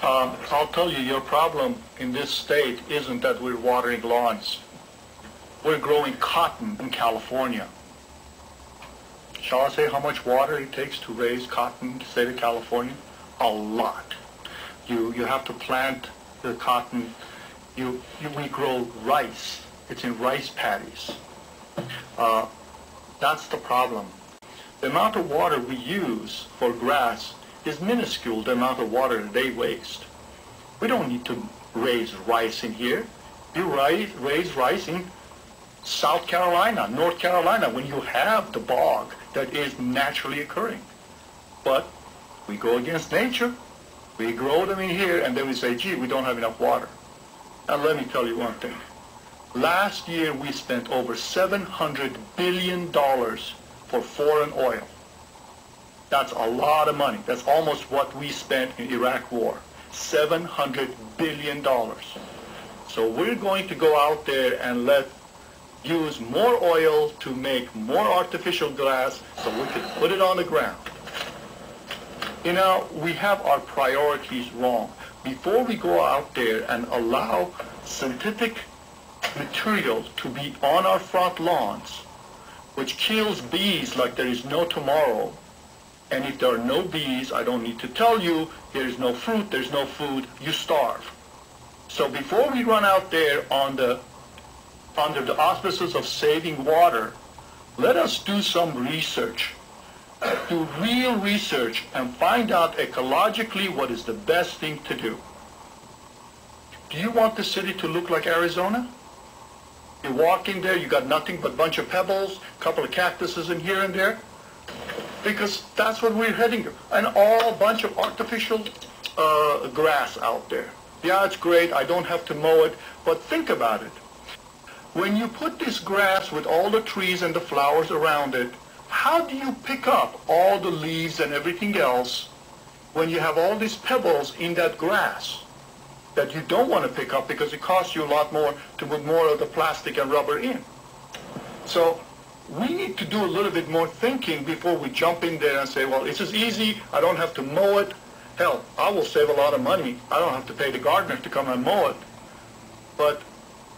I'll tell you, your problem in this state isn't that we're watering lawns. We're growing cotton in California. Shall I say how much water it takes to raise cotton in the state of California? A lot. You have to plant the cotton. We grow rice. It's in rice paddies. That's the problem. The amount of water we use for grass is minuscule, the amount of water they waste. We don't need to raise rice in here. You raise rice in South Carolina, North Carolina, when you have the bog that is naturally occurring. But we go against nature. We grow them in here, and then we say, gee, we don't have enough water. Now let me tell you one thing. Last year we spent over $700 billion for foreign oil. That's a lot of money. That's almost what we spent in Iraq war. $700 billion. So we're going to go out there and use more oil to make more artificial grass so we can put it on the ground. You know, we have our priorities wrong. Before we go out there and allow synthetic material to be on our front lawns, which kills bees like there is no tomorrow, and if there are no bees, I don't need to tell you, there is no fruit, there's no food, you starve. So before we run out there under the auspices of saving water, let us do some research. Do real research and find out ecologically what is the best thing to do. Do you want the city to look like Arizona? You walk in there, you got nothing but a bunch of pebbles, a couple of cactuses in here and there, because that's what we're heading to, and all a bunch of artificial grass out there. Yeah, it's great, I don't have to mow it, but think about it. When you put this grass with all the trees and the flowers around it, how do you pick up all the leaves and everything else when you have all these pebbles in that grass that you don't want to pick up because it costs you a lot more to put more of the plastic and rubber in? So we need to do a little bit more thinking before we jump in there and say, well, it's just easy, I don't have to mow it. Hell, I will save a lot of money. I don't have to pay the gardener to come and mow it. But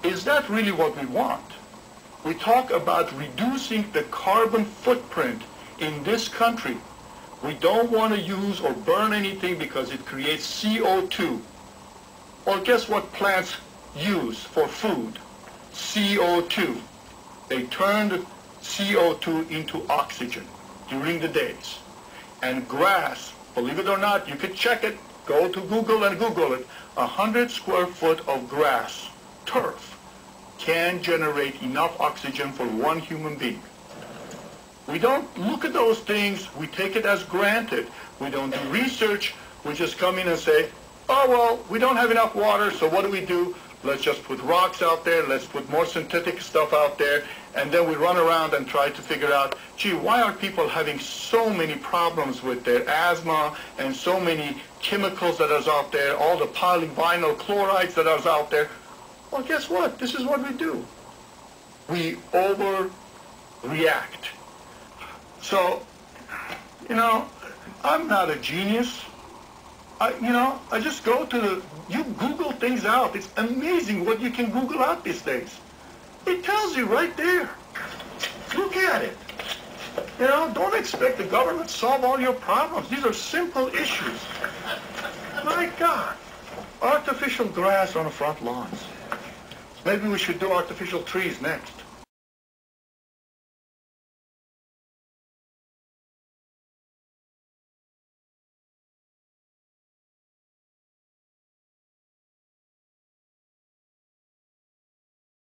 is that really what we want? We talk about reducing the carbon footprint in this country. We don't want to use or burn anything because it creates CO2. Well, guess what plants use for food? CO2. They turn the CO2 into oxygen during the days. And grass, believe it or not, you can check it. Go to Google and Google it. 100 square foot of grass, turf, can generate enough oxygen for one human being. We don't look at those things, we take it as granted. We don't do research, we just come in and say, oh well, we don't have enough water, so what do? Let's just put rocks out there, let's put more synthetic stuff out there, and then we run around and try to figure out, gee, why are people having so many problems with their asthma and so many chemicals that are out there, all the polyvinyl chlorides that are out there? Well, guess what? This is what we do. We overreact. So, you know, I'm not a genius. I just go to you Google things out. It's amazing what you can Google out these days. It tells you right there. Look at it. You know, don't expect the government to solve all your problems. These are simple issues. My God. Artificial grass on the front lawns. Maybe we should do artificial trees next.